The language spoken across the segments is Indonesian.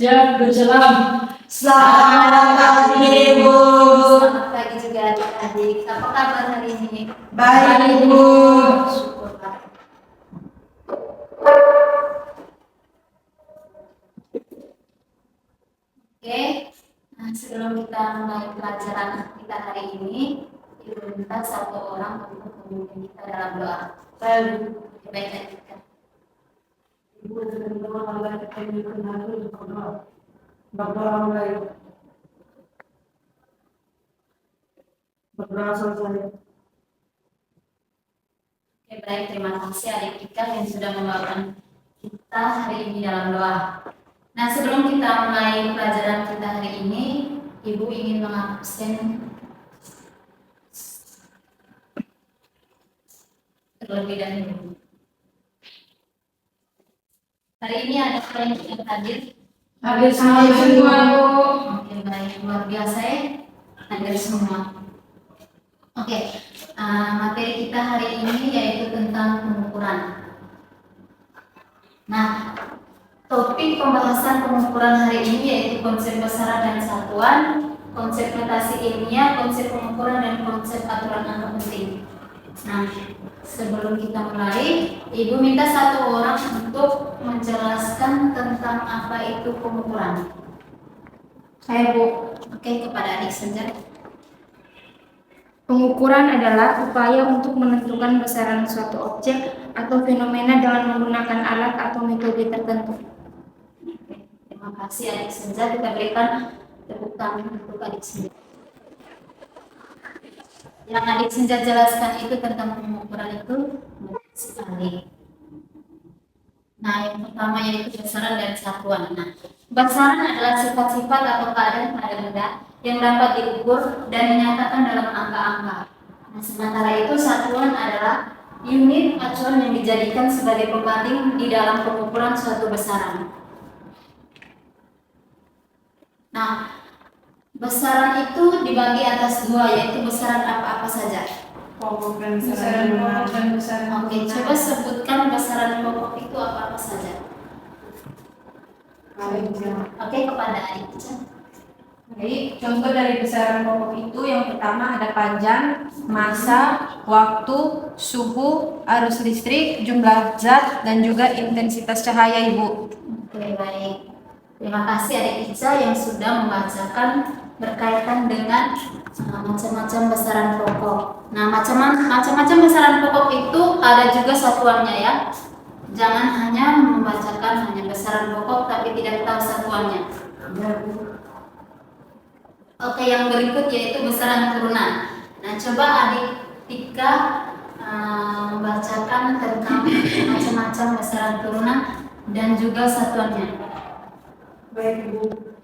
Siap berselam. Selamat pagi Ibu. Selamat pagi juga adik-adik. Apa kabar hari ini? Baik Ibu. Syukurlah. Oke, nah sebelum kita mulai pelajaran kita hari ini, Ibu minta satu orang untuk memimpin kita dalam doa. Baik adik. Ibu dan doa Allah kita harus berdoa. Berdoa mulai. Berdoa selesai. Oke, baik, terima kasih adik kita yang sudah membawakan kita hari ini dalam doa. Nah, sebelum kita mulai pelajaran kita hari ini, Ibu ingin mengabsen terlebih dahulu. Hari ini ada yang hadir. Hadir semua Bu. Oke, baik, luar biasa ya, hadir semua. Oke, materi kita hari ini yaitu tentang pengukuran. Nah, topik pembahasan pengukuran hari ini yaitu konsep besaran dan satuan, konsep notasi ilmiah, konsep pengukuran, dan konsep aturan angka penting. Nah, sebelum kita mulai, Ibu minta satu orang untuk menjelaskan tentang apa itu pengukuran. Saya Bu. Oke, kepada adik Senja. Pengukuran adalah upaya untuk menentukan besaran suatu objek atau fenomena dengan menggunakan alat atau metode tertentu. Terima kasih adik Senja. Kita berikan tepuk tangan untuk adik Senja. Yang adik Senja jelaskan itu tentang pengukuran itu menarik sekali. Nah, yang pertama yaitu besaran dan satuan. Nah, besaran adalah sifat-sifat atau keadaan pada benda yang dapat diukur dan dinyatakan dalam angka-angka. Nah, sementara itu satuan adalah unit acuan yang dijadikan sebagai pembanding di dalam pengukuran suatu besaran. Nah, besaran itu dibagi atas dua, yaitu besaran apa-apa saja. Pokok dan Besaran pokok dan besaran Oke, coba sebutkan besaran pokok itu apa-apa saja. Oke, kepada adik Ica. Jadi contoh dari besaran pokok itu yang pertama ada panjang, massa, waktu, suhu, arus listrik, jumlah zat, dan juga intensitas cahaya Ibu. Oke, baik. Terima kasih adik Ica yang sudah membacakan berkaitan dengan macam-macam besaran pokok. Nah, macam-macam besaran pokok itu ada juga satuannya ya. Jangan hanya membacakan hanya besaran pokok tapi tidak tahu satuannya. Oke, yang berikut yaitu besaran turunan. Nah, coba adik Tika membacakan tentang macam-macam besaran turunan dan juga satuannya. Baik Ibu.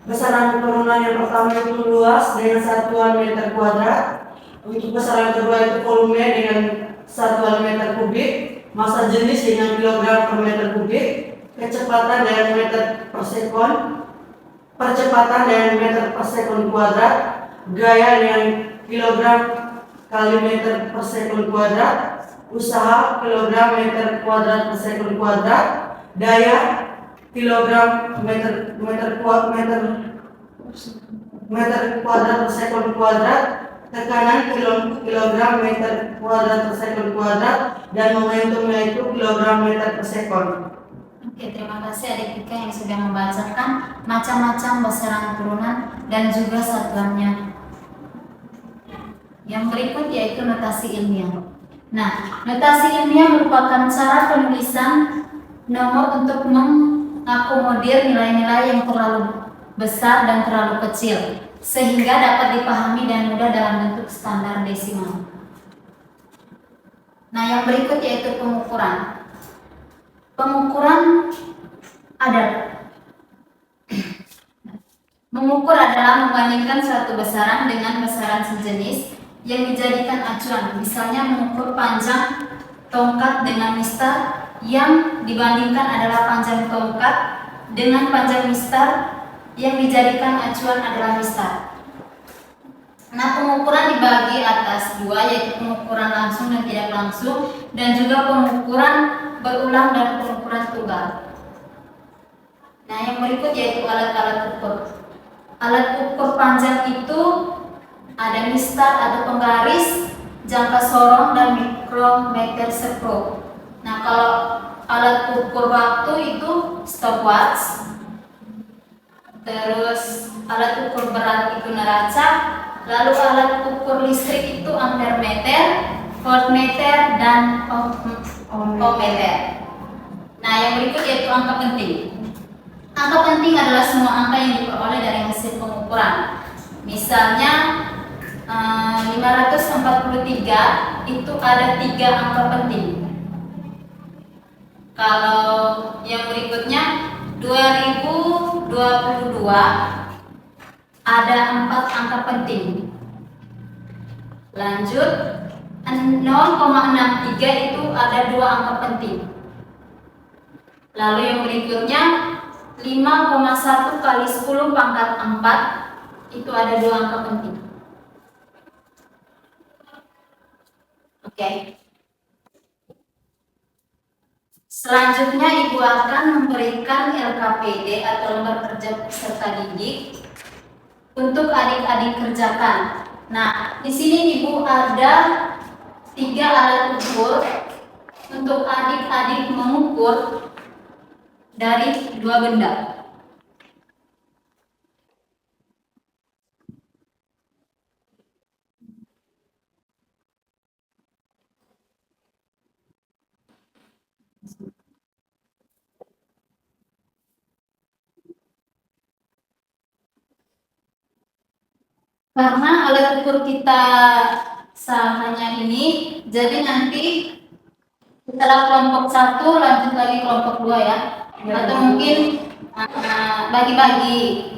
Besaran turunan yang pertama itu luas dengan satuan meter kuadrat. Untuk besaran kedua itu volume dengan satuan meter kubik, massa jenis dengan kilogram per meter kubik, kecepatan dengan meter per sekon, percepatan dengan meter per sekon kuadrat, gaya dengan kilogram kali meter per sekon kuadrat, usaha kilogram meter kuadrat per sekon kuadrat, daya kilogram meter kuadrat per sekon kuadrat, tekanan kilogram meter kuadrat per sekon kuadrat, dan momentumnya itu kilogram meter per sekon. Oke, terima kasih adik Tika yang sudah membacakan macam-macam besaran turunan dan juga satuannya. Yang berikut yaitu notasi ilmiah. Nah, notasi ilmiah merupakan cara penulisan nomor untuk mengakomodir nilai-nilai yang terlalu besar dan terlalu kecil, sehingga dapat dipahami dan mudah dalam bentuk standar desimal. Nah, yang berikut yaitu pengukuran. Pengukuran mengukur adalah membandingkan suatu besaran dengan besaran sejenis yang dijadikan acuan. Misalnya mengukur panjang tongkat dengan mistar, yang dibandingkan adalah panjang tongkat dengan panjang mistar yang dijadikan acuan adalah mistar. Nah, pengukuran dibagi atas dua, yaitu pengukuran langsung dan tidak langsung, dan juga pengukuran berulang dan pengukuran tunggal. Nah, yang berikut yaitu alat-alat ukur. Alat ukur panjang itu ada mistar atau penggaris, jangka sorong, dan mikrometer skrup. Nah, kalau alat ukur waktu itu stopwatch. Terus alat ukur berat itu neraca. Lalu alat ukur listrik itu ampermeter, voltmeter, dan ohmmeter. Nah, yang berikut yaitu angka penting. Angka penting adalah semua angka yang diperoleh dari hasil pengukuran. Misalnya 543 itu ada 3 angka penting. Kalau yang berikutnya 2022 ada 4 angka penting. Lanjut 0,63 itu ada 2 angka penting. Lalu yang berikutnya 5,1 kali 10 pangkat 4 itu ada 2 angka penting. Oke. Selanjutnya Ibu akan memberikan LKPD atau lembar kerja peserta didik untuk adik-adik kerjakan. Nah, di sini Ibu ada 3 alat ukur untuk adik-adik mengukur dari 2 benda. Karena alat ukur kita hanya ini, jadi nanti setelah kelompok 1 lanjut lagi kelompok 2 ya. Atau mungkin bagi-bagi.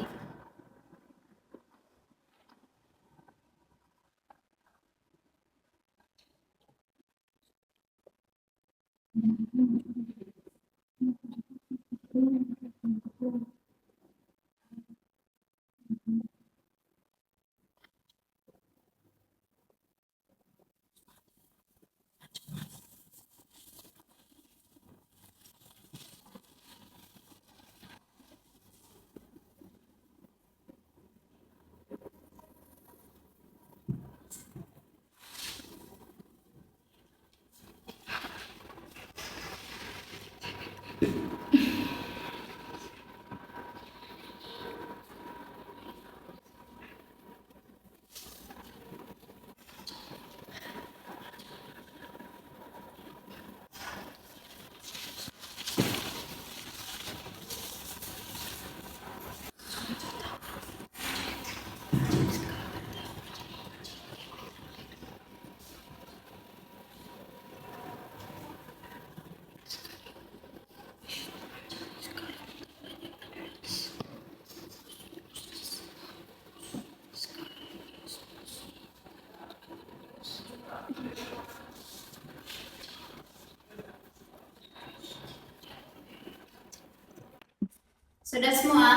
Sudah semua?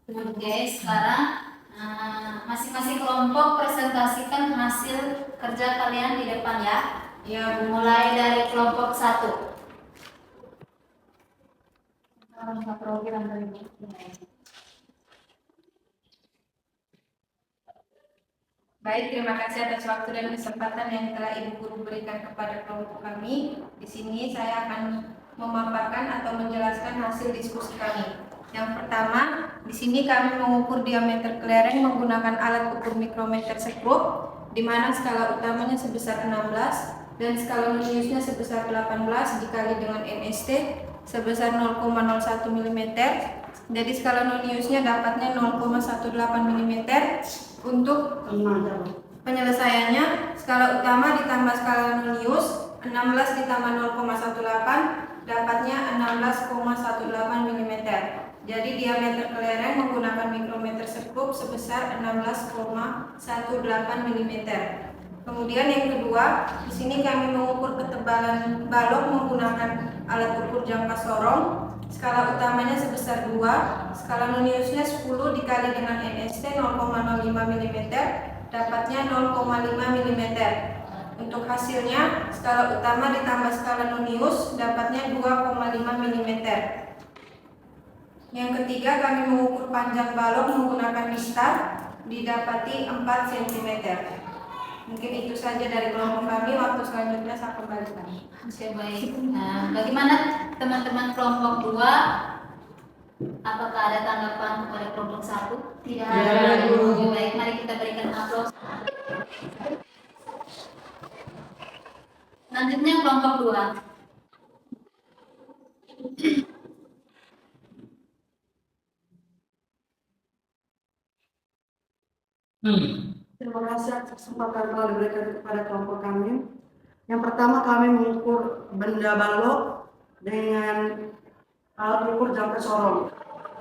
Oke, sekarang masing-masing kelompok presentasikan hasil kerja kalian di depan ya. Ya, mulai dari kelompok 1. Baik, terima kasih atas waktu dan kesempatan yang telah Ibu Guru berikan kepada kelompok kami. Di sini saya akan memaparkan atau menjelaskan hasil diskusi kami. Yang pertama, di sini kami mengukur diameter kelereng menggunakan alat ukur mikrometer skrup, di mana skala utamanya sebesar 16 dan skala noniusnya sebesar 18 dikali dengan NST sebesar 0,01 mm. Jadi skala noniusnya dapatnya 0,18 mm. Untuk penyelesaiannya, skala utama ditambah skala nonius 16 ditambah 0,18 dapatnya 16,18 mm. Jadi diameter kelereng menggunakan mikrometer skrup sebesar 16,18 mm. Kemudian yang kedua, di sini kami mengukur ketebalan balok menggunakan alat ukur jangka sorong. Skala utamanya sebesar 2, skala noniusnya 10 dikali dengan NST 0,05 mm, dapatnya 0,5 mm. Untuk hasilnya, skala utama ditambah skala nonius dapatnya 2,5 mm. Yang ketiga, kami mengukur panjang balok menggunakan mistar, didapati 4 cm. Mungkin itu saja dari kelompok kami. Waktu selanjutnya saya kembalikan. Oke, baik. Nah, bagaimana teman-teman kelompok 2? Apakah ada tanggapan kepada kelompok 1? Tidak ada. Oke, baik, mari kita berikan aplaus. Selanjutnya kelompok 2. Terima kasih atas kesempatan telah diberikan kepada kelompok kami. Yang pertama, kami mengukur benda balok dengan alat ukur jangka sorong.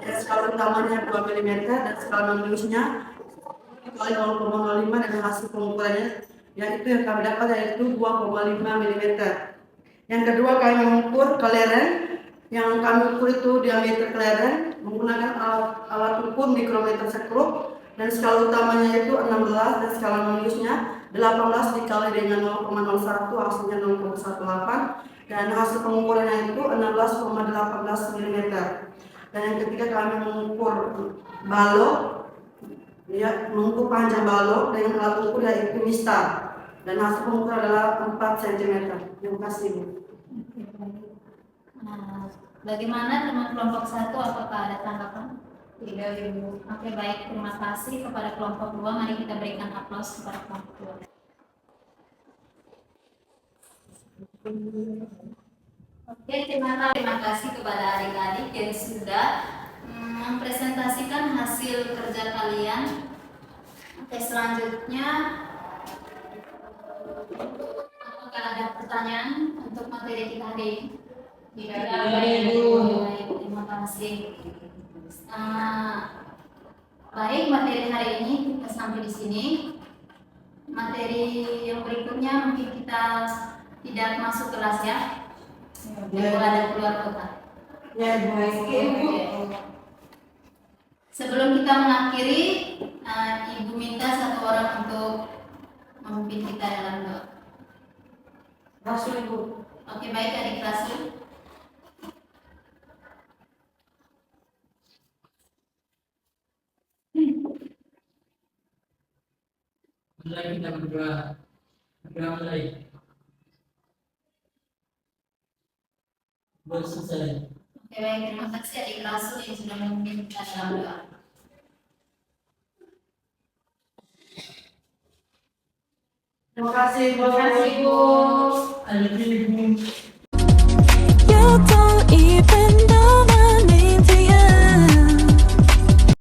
Ya, skala utamanya 2 mm dan skala noniusnya kali 0,05 dengan hasil pengukurannya yaitu yang kami dapat yaitu 2,5 mm. Yang kedua, kami mengukur kelereng. Yang kami ukur itu diameter kelereng menggunakan alat ukur mikrometer sekrup dan skala utamanya itu 16 dan skala noniusnya 18 dikali dengan 0,01 hasilnya 0,18 dan hasil pengukurannya itu 16,18 mm. Dan yang ketiga, kami mengukur balok, ya, mengukur panjang balok dengan alat ukur yaitu mistar dan hasil pengukuran adalah 4 cm. Terima kasih, Bu. Nah, bagaimana teman kelompok 1? Apakah ada tanggapan? Tidak, Ibu. Oke, baik, terima kasih kepada kelompok 2. Mari kita berikan aplaus kepada kelompok 2. Oke, terima kasih kepada adik-adik yang sudah mempresentasikan hasil kerja kalian. Oke, selanjutnya apakah ada pertanyaan untuk materi kita hari ini? Tidak ada, Ibu. Baik, terima kasih. Baik, materi hari ini kita sampai di sini. Materi yang berikutnya mungkin kita tidak masuk kelas ya. Kalau ada keluar kota. Ya, Bu. Sebelum kita mengakhiri, Ibu minta satu orang untuk memimpin kita dalam doa. Rasul, Ibu. Oke, baik, adik Rasul. Mulai kita berdoa. Berdoa mulai. Selesai. Oke, baik, terima kasih adik Rasul yang sudah memimpin kita dalam doa. Terima kasih, Bu. Terima kasih, Bu. Alif